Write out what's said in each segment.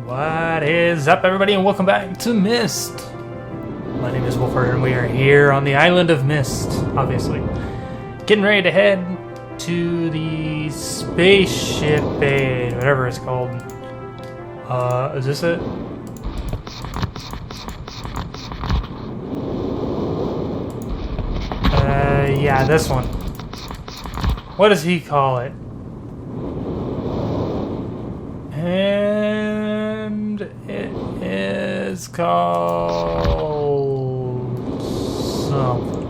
What is up, everybody, and welcome back to Myst. My name is Wolfer, and we are here on the island of Myst, obviously. Getting ready to head to the spaceship base, whatever it's called. Is this it? Yeah, this one. What does he call it? And it is called something.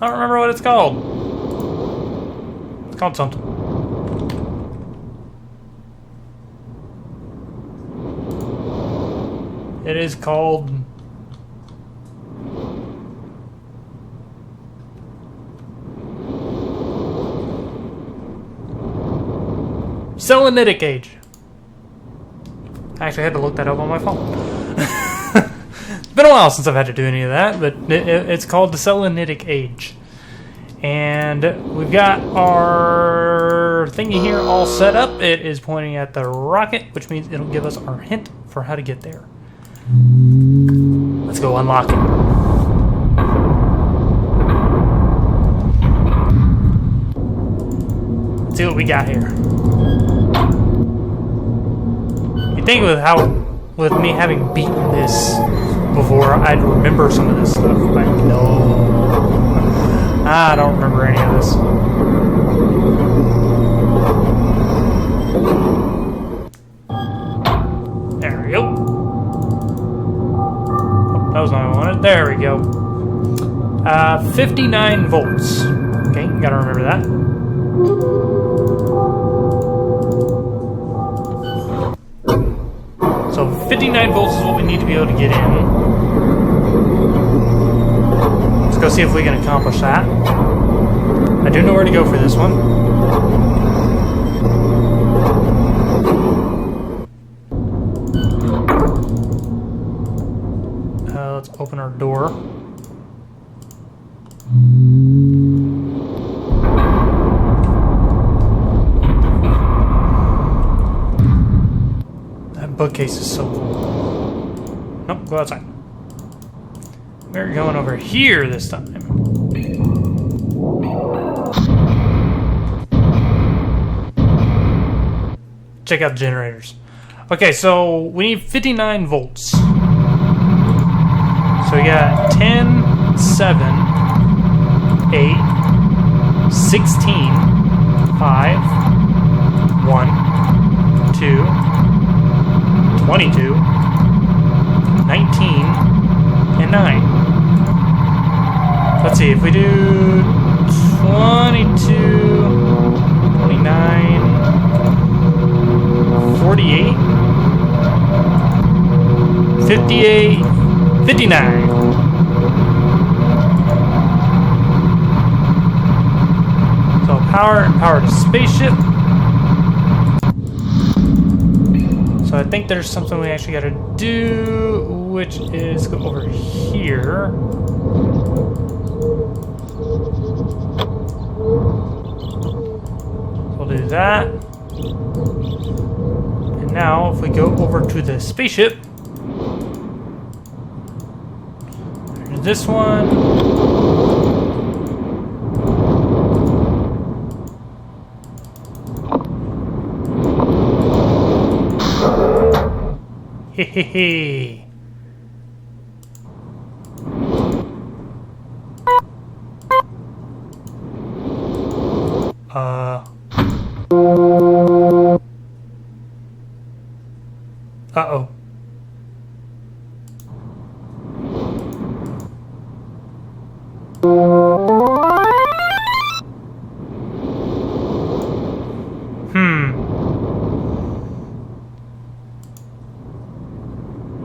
I don't remember what it's called. It's called something. It is called SELENITIC age. I actually had to look that up on my phone. It's been a while since I've had to do any of that, but it's called the SELENITIC age. And we've got our thingy here all set up. It is pointing at the rocket, which means it'll give us our hint for how to get there. Let's go unlock it. Let's see what we got here. You'd think with me having beaten this before, I'd remember some of this stuff, but no. I don't remember any of this. There we go. Oh, that was not what I wanted. There we go. 59 volts. Okay, gotta remember that. So 59 volts is what we need to be able to get in. Let's go see if we can accomplish that. I do know where to go for this one. Let's open our door. That bookcase is so cool. Nope, go outside. We're going over here this time. Check out the generators. Okay, so we need 59 volts. So we got 10, 7, 8, 16, 5, 1, 2, 22, 19, and 9. Let's see, if we do 22, 29, 48, 58, 59. So power to spaceship. So I think there's something we actually gotta do, which is go over here. We'll do that. And now if we go over to the spaceship, there's this one. Hehehe. Uh-oh.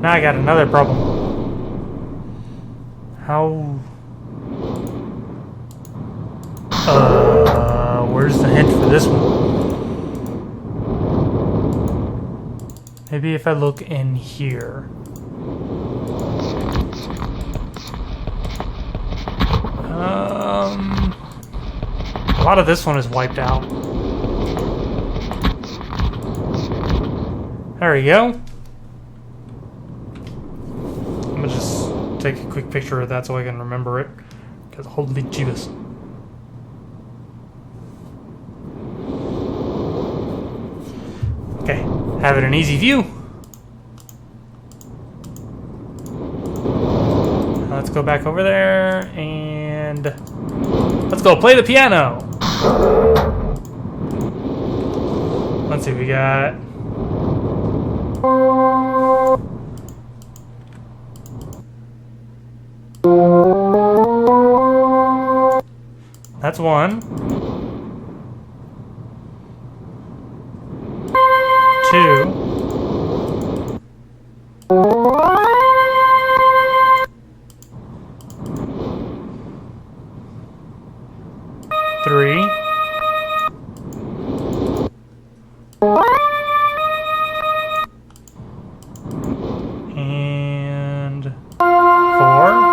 Now I got another problem. How... where's the hint for this one? Maybe if I look in here. lot of this one is wiped out. There we go. I'm gonna just take a quick picture of that so I can remember it. Because holy Jeebus. Okay, have it an easy view. Let's go back over there and let's go play the piano. Let's see, we got that's one. 2. 3. 4.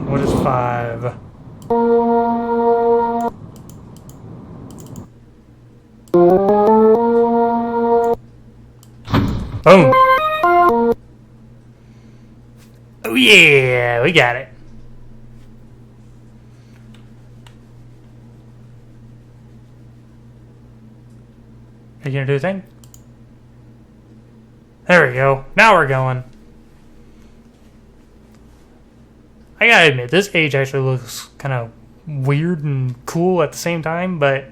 What is 5? Boom. Oh yeah, we got it. Are you gonna do a thing? There we go. Now we're going. I gotta admit, this age actually looks kind of weird and cool at the same time, but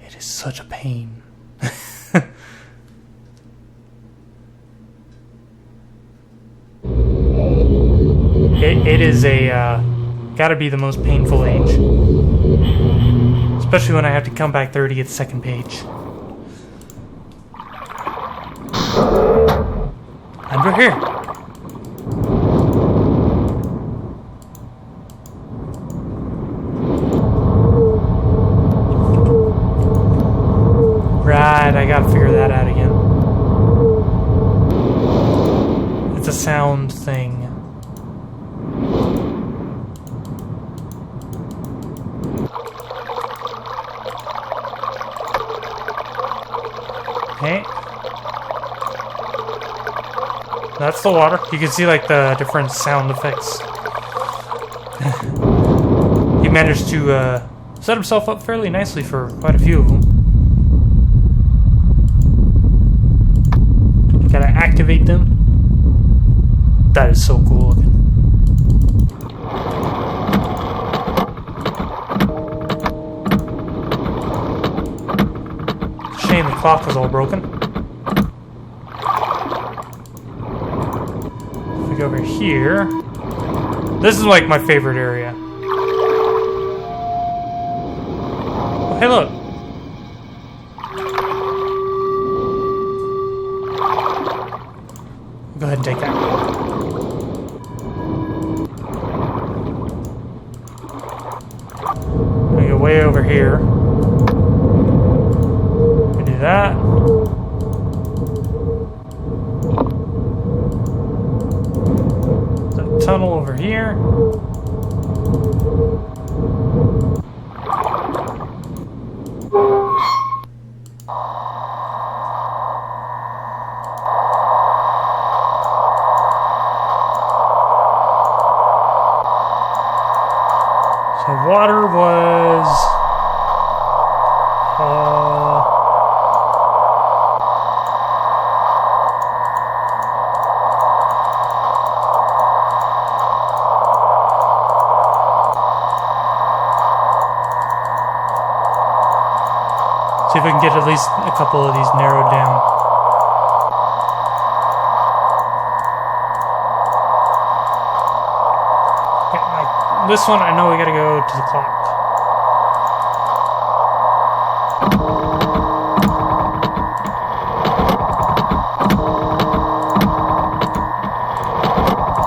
it is such a pain. It is gotta be the most painful age. Especially when I have to come back 30 at the second page. Under here. Right, I gotta figure that out again. It's a sound thing. Okay. That's the water. You can see like the different sound effects. He managed to set himself up fairly nicely for quite a few of them. Gotta activate them. That is so cool looking. Shame the clock was all broken. If we go over here, this is like my favorite area. Oh, hey, look. Go ahead and take that. We go way over here. We do that. The tunnel over here. So water was see if we can get at least a couple of these narrowed down. This one, I know we gotta go to the clock.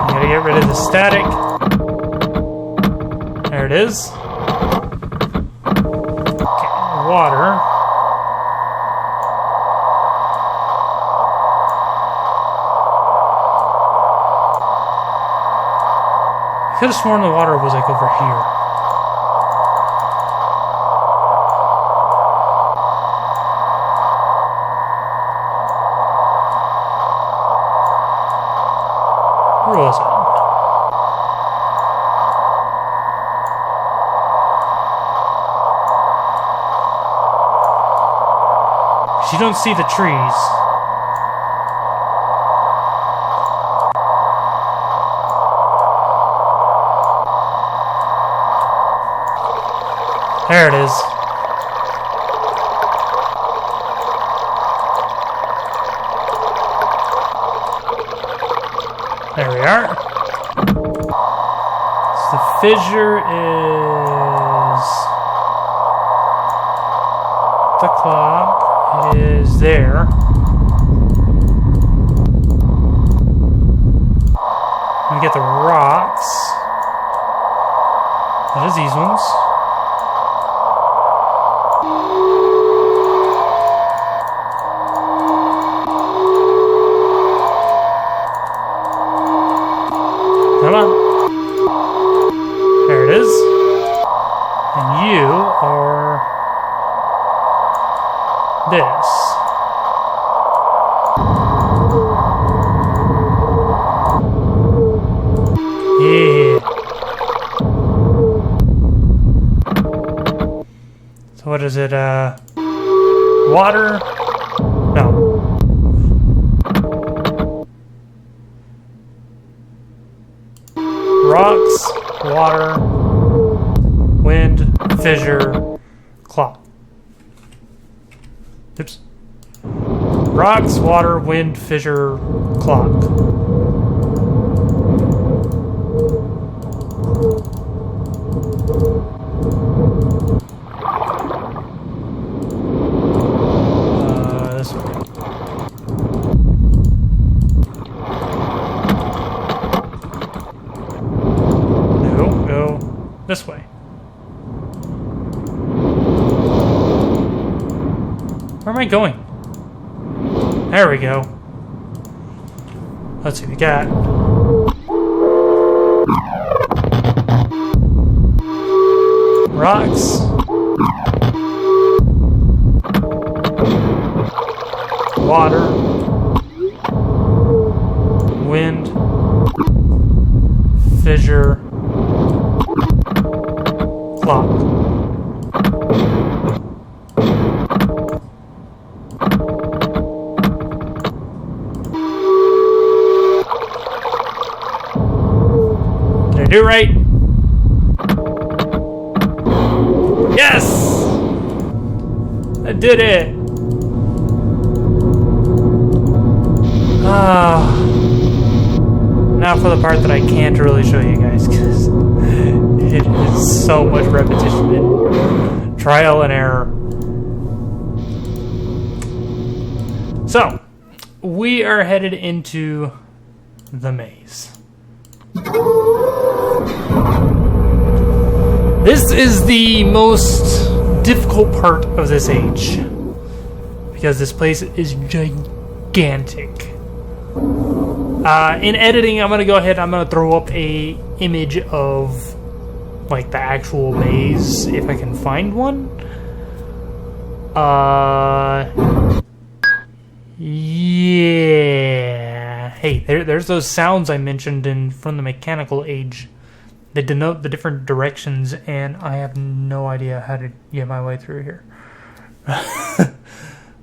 You gotta get rid of the static. There it is. Okay, water. I could have sworn the water was like over here. Where was it? You don't see the trees. There it is. There we are. So the fissure is the clock. It is there. We get the rocks. That is these ones. Come on. There it is. And you are this. Yeah. So what is it? Water? No. Rocks, water, wind, fissure, clock. Oops. Rocks, water, wind, fissure, clock. This way. No, go this way. Where am I going? There we go. Let's see, we got rocks, water, wind, fissure, clock. Do it right. Yes! I did it. Now for the part that I can't really show you guys because it is so much repetition and trial and error. So, we are headed into the maze. This is the most difficult part of this age because this place is gigantic. In editing, I'm gonna go ahead. I'm gonna throw up a image of like the actual maze if I can find one. Yeah. Hey, there's those sounds I mentioned from the mechanical age. They denote the different directions, and I have no idea how to get my way through here.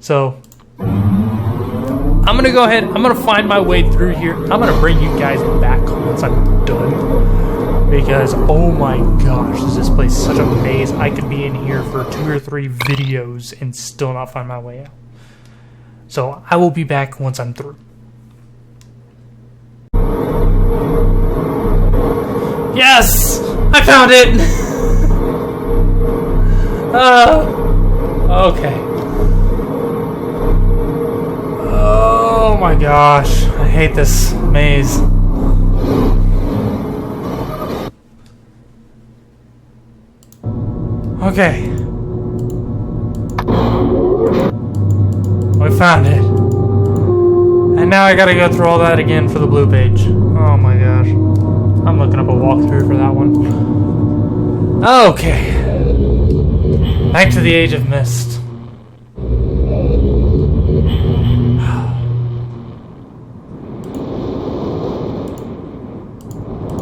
So, I'm going to go ahead. I'm going to find my way through here. I'm going to bring you guys back once I'm done. Because, oh my gosh, is this place such a maze. I could be in here for 2 or 3 videos and still not find my way out. So, I will be back once I'm through. Yes! I found it! Okay. Oh my gosh. I hate this maze. Okay. We found it. And now I gotta go through all that again for the blue page. Oh my gosh. I'm looking up a walkthrough for that one. Okay. Back to the Age of Myst.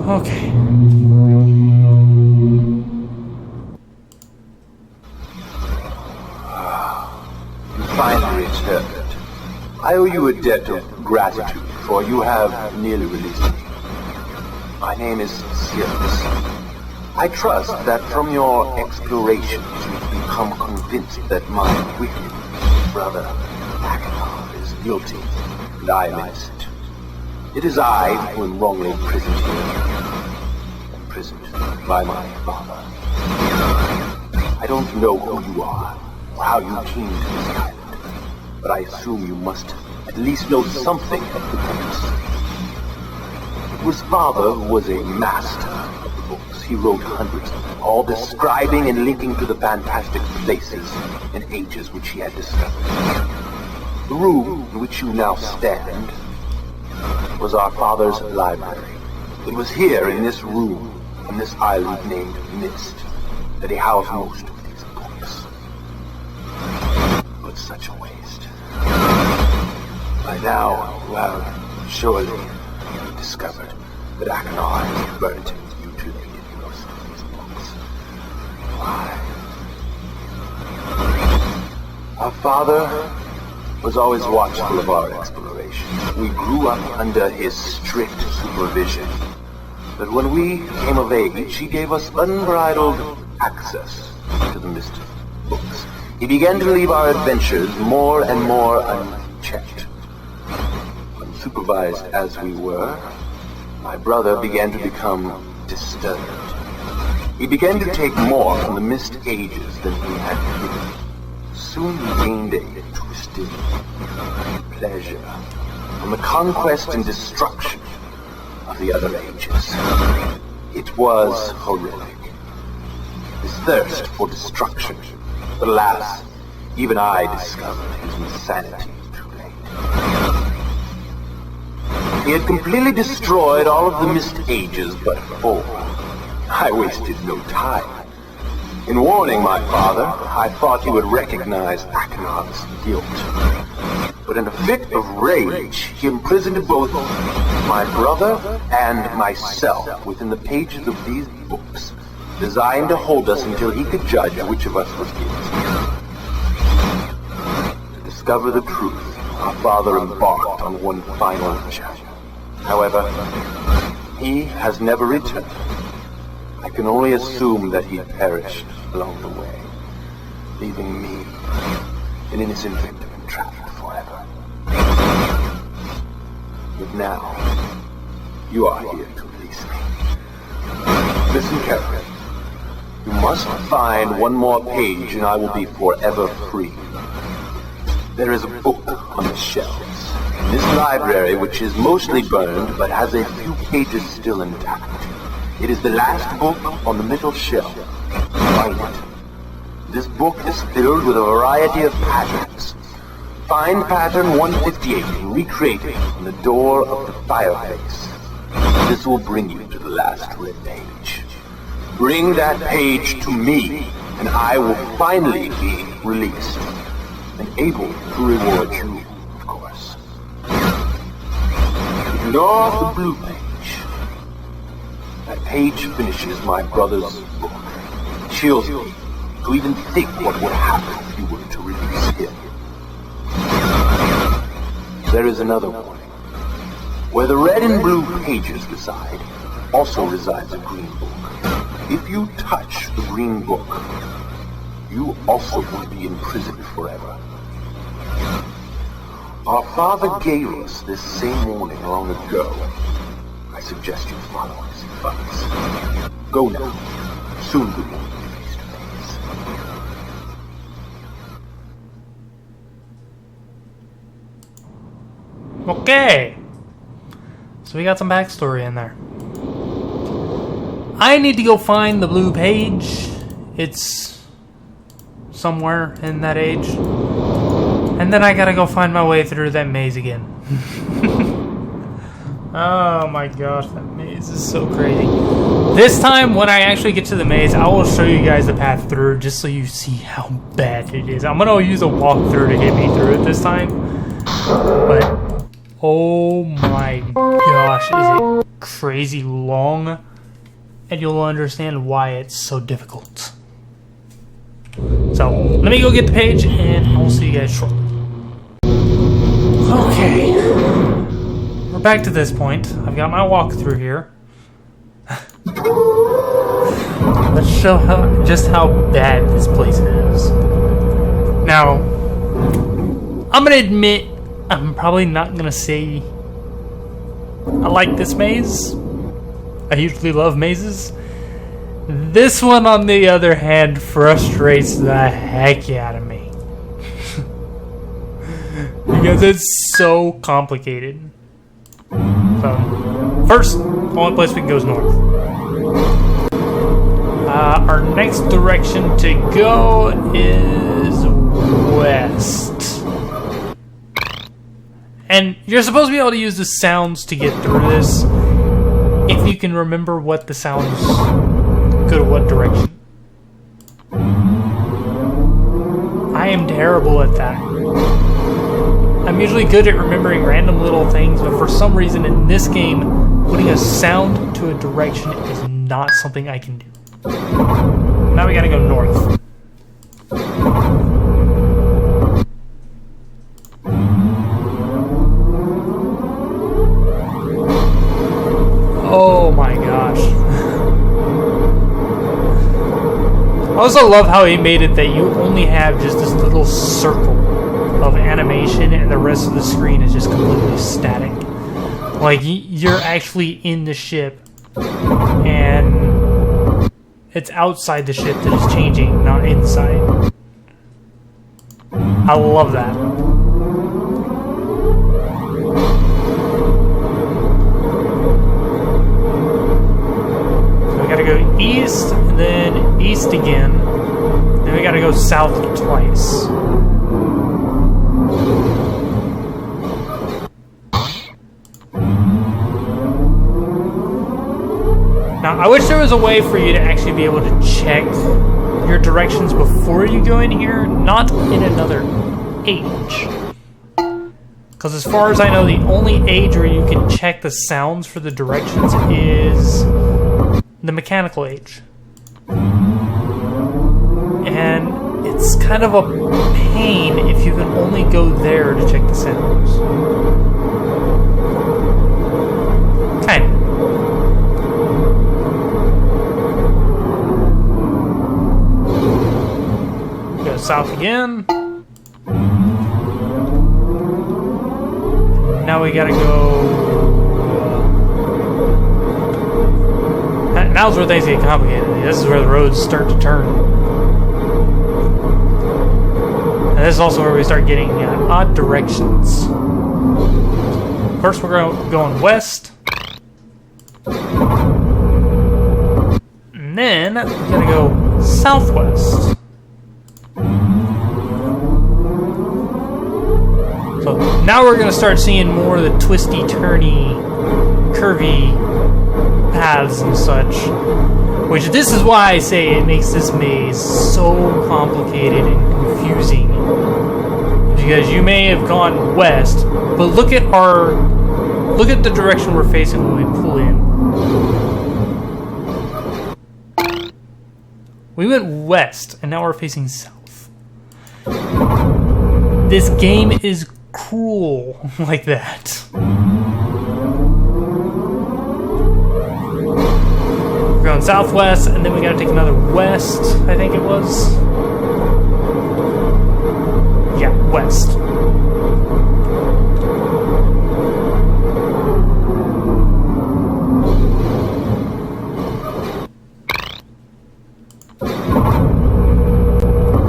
Okay. You finally returned. I owe you a debt of gratitude, for you have nearly released me. My name is SELENITIC. I trust that from your explorations you've become convinced that my wicked brother Akenov is guilty, and I am innocent. It is I who am wrongly imprisoned here. Imprisoned by my father. I don't know who you are, or how you came to this island, but I assume you must at least know something of the books. It was father who was a master of the books. He wrote hundreds of them, all describing and linking to the fantastic places and ages which he had discovered. The room in which you now stand was our father's library. It was here in this room, on this island named Myst, that he housed most of these books. But such a waste. By now, you have surely discovered that Akenov has burnt and mutilated most of these books. Why? Our father was always watchful of our exploration. We grew up under his strict supervision. But when we came of age, he gave us unbridled access to the Myst books. He began to leave our adventures more and more unchecked. Unsupervised as we were, my brother began to become disturbed. He began to take more from the Myst ages than he had given. Soon he gained a twisted pleasure from the conquest and destruction of the other ages. It was horrific. His thirst for destruction. But alas, even I discovered his insanity too late. He had completely destroyed all of the Myst ages but 4. I wasted no time. In warning my father, I thought he would recognize Akenov's guilt. But in a fit of rage, he imprisoned both my brother and myself within the pages of these books, designed to hold us until he could judge which of us was guilty. To discover the truth, our father embarked on one final chapter. However, he has never returned. I can only assume that he perished along the way, leaving me, an innocent victim, trapped forever. But now, you are here to release me. Listen carefully. You must find one more page and I will be forever free. There is a book on the shelves in this library which is mostly burned but has a few pages still intact. It is the last book on the middle shelf. Find it. This book is filled with a variety of patterns. Find pattern 158 and recreate it on the door of the fireplace. This will bring you to the last red page. Bring that page to me, and I will finally be released, and able to reward you, of course. Ignore the blue page. That page finishes my brother's book. It chills me to even think what would happen if you were to release him. There is another warning. Where the red and blue pages reside, also resides a green book. If you touch the green book, you also will be imprisoned forever. Our father gave us this same warning long ago. I suggest you follow his advice. Go now. Soon we will be face to face. Okay. So we got some backstory in there. I need to go find the blue page. It's somewhere in that age. And then I gotta go find my way through that maze again. Oh my gosh, that maze is so crazy. This time, when I actually get to the maze, I will show you guys the path through just so you see how bad it is. I'm gonna use a walkthrough to get me through it this time. But, oh my gosh, is it crazy long? And you'll understand why it's so difficult. So, let me go get the page, and I'll see you guys shortly. Okay. We're back to this point. I've got my walkthrough here. Let's show just how bad this place is. Now, I'm gonna admit, I'm probably not gonna say I like this maze. I usually love mazes. This one, on the other hand, frustrates the heck out of me. Because it's so complicated. So, first, only place we can go is north. Our next direction to go is west. And you're supposed to be able to use the sounds to get through this, if you can remember what the sounds go to what direction. I am terrible at that. I'm usually good at remembering random little things, but for some reason in this game, putting a sound to a direction is not something I can do. Now we gotta go north. Oh my gosh. I also love how he made it that you only have just this little circle of animation and the rest of the screen is just completely static. Like, you're actually in the ship and it's outside the ship that is changing, not inside. I love that. So we gotta go east, and then east again. Then we gotta go south twice. Now, I wish there was a way for you to actually be able to check your directions before you go in here, not in another age. Because as far as I know, the only age where you can check the sounds for the directions is the mechanical age. And it's kind of a pain if you can only go there to check the sounds. Kind of. Go south again. Now we gotta go... now's where things get complicated. This is where the roads start to turn. And this is also where we start getting odd directions. First we're going west. And then we're gonna go southwest. So now we're gonna start seeing more of the twisty, turny, curvy paths and such. Which this is why I say it makes this maze so complicated and confusing. Because you may have gone west, but look at the direction we're facing when we pull in. We went west, and now we're facing south. This game is cruel like that. We're going southwest, and then we gotta take another west, I think it was. Yeah, west.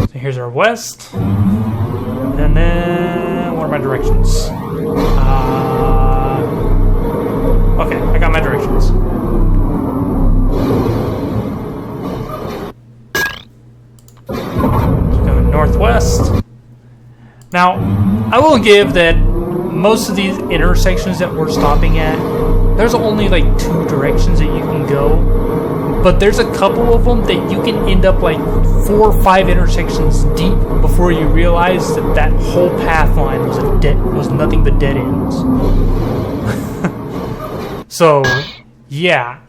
So here's our west. And then, what are my directions? Okay, I got my directions. Northwest. Now, I will give that most of these intersections that we're stopping at, there's only like 2 directions that you can go, but there's a couple of them that you can end up like 4 or 5 intersections deep before you realize that that whole path line was nothing but dead ends. So, yeah,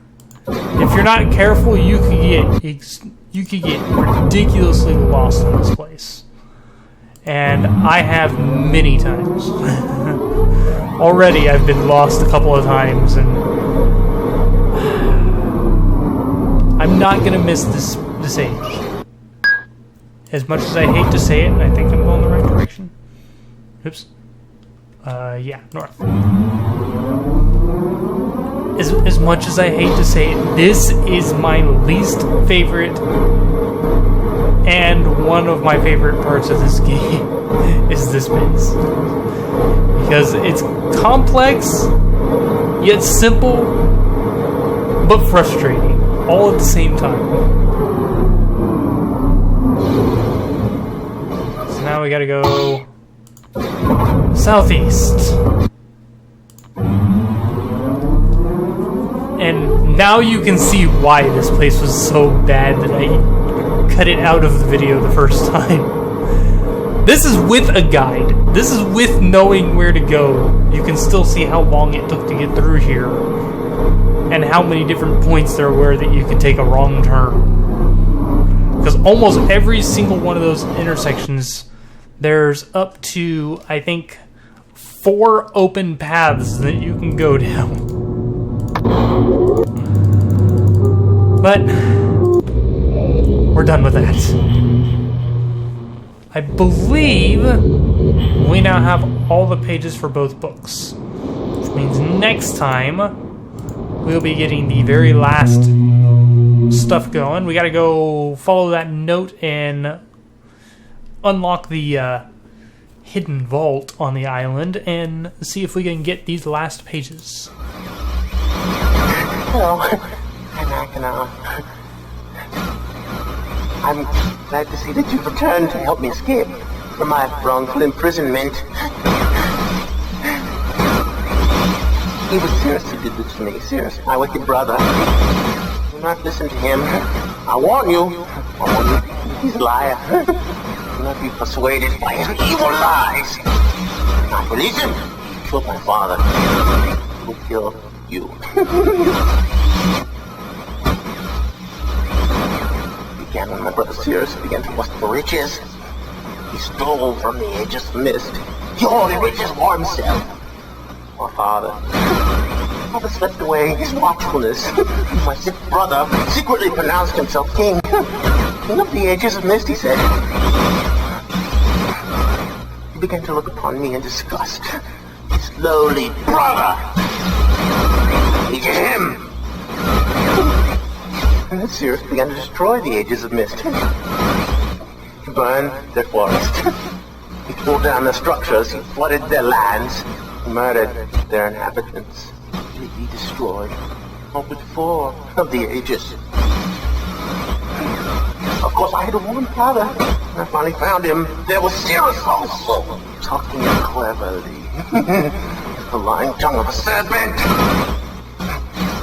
if you're not careful, you could get ridiculously lost in this place. And I have many times. Already I've been lost a couple of times, and I'm not going to miss this age. As much as I hate to say it, and I think I'm going the right direction. Oops. Yeah, north. As much as I hate to say it, this is my least favorite and one of my favorite parts of this game is this maze. Because it's complex, yet simple, but frustrating, all at the same time. So now we gotta go southeast. And now you can see why this place was so bad that I cut it out of the video the first time. This is with a guide. This is with knowing where to go. You can still see how long it took to get through here, and how many different points there were that you could take a wrong turn. Because almost every single one of those intersections, there's up to, I think, 4 open paths that you can go down. But we're done with that. I believe we now have all the pages for both books, which means next time we'll be getting the very last stuff going. We gotta go follow that note and unlock the hidden vault on the island and see if we can get these last pages. Hello, I'm glad to see that you've returned to help me escape from my wrongful imprisonment. He was Cirrus who did this to me. Cirrus, my wicked brother. Do not listen to him. I warn you. He's a liar. Do not be persuaded by his evil lies. Not release him. He killed my father. He will kill you. Began when my brother Cirrus began to lust for riches. He stole from the Aegis Myst. He hoarded riches for himself. My father slipped away his watchfulness. My sick brother secretly pronounced himself king. King of the Aegis Myst, he said. He began to look upon me in disgust. His lowly brother. It is him. And then Cirrus began to destroy the Aegis of Myst. He burned their forest. He tore down their structures. He flooded their lands. He murdered their inhabitants. He destroyed all but 4 of the Aegis. Of course, I had to warn father. When I finally found him, there was Cirrus also, talking cleverly. The lying tongue of a serpent.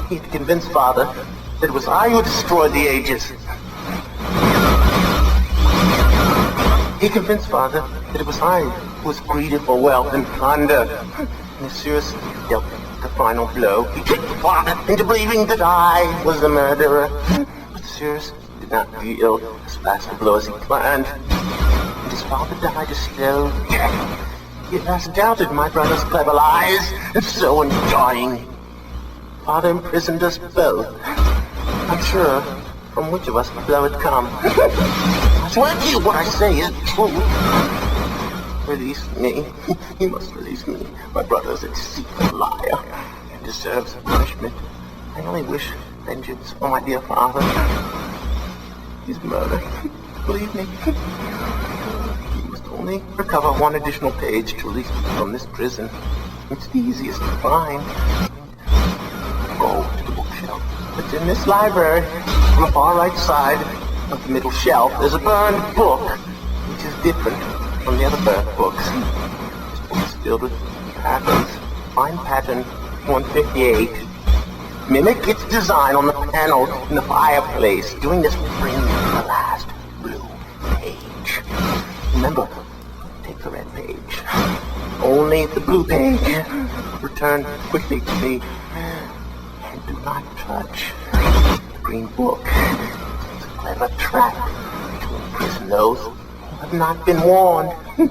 He had convinced father that it was I who destroyed the Aegis. He convinced father that it was I who was greedy for wealth and plunder. And Cirrus dealt the final blow. He tricked father into believing that I was the murderer. But Cirrus did not deal as fast a blow as he planned. And his father died a slow death. He at last doubted my brother's clever lies, and so in dying, father imprisoned us both. I'm sure from which of us the blow had come. I swear to you what I say is true. Release me. You must release me. My brother's a deceitful liar. He deserves punishment. I only wish vengeance for my dear father. He's murdered. Believe me. You must only recover 1 additional page to release me from this prison. It's the easiest to find. Go to the bookshelf. It's in this library. On the far right side of the middle shelf, there's a burned book, which is different from the other burned books. This book is filled with happens. Find pattern 158. Mimic its design on the panel in the fireplace. Doing this will bring you to the last blue page. Remember, take the red page. Only the blue page. Return quickly to me. And do not touch the green book. It's a clever trap to imprison those who have not been warned. Do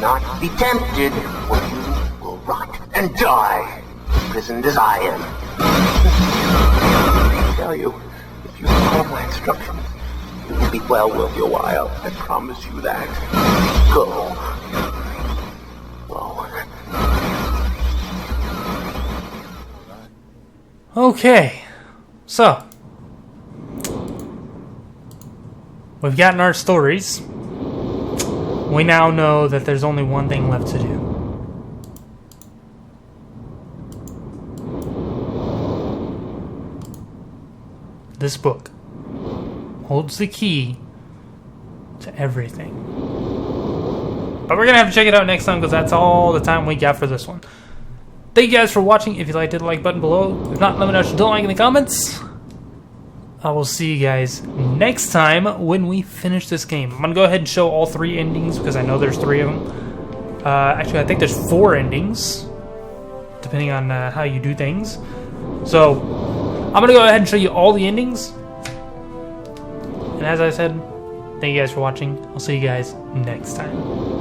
not be tempted, or you will rot and die, imprisoned as I am. I tell you, if you follow my instructions, it will be well worth your while. I promise you that. Go. Go. Okay, so we've gotten our stories. We now know that there's only one thing left to do. This book holds the key to everything. But we're going to have to check it out next time because that's all the time we got for this one. Thank you guys for watching. If you liked it, hit the like button below. If not, let me know what you don't like in the comments. I will see you guys next time when we finish this game. I'm going to go ahead and show all 3 endings because I know there's 3 of them. Actually, I think there's 4 endings, depending on how you do things. So, I'm going to go ahead and show you all the endings. And as I said, thank you guys for watching. I'll see you guys next time.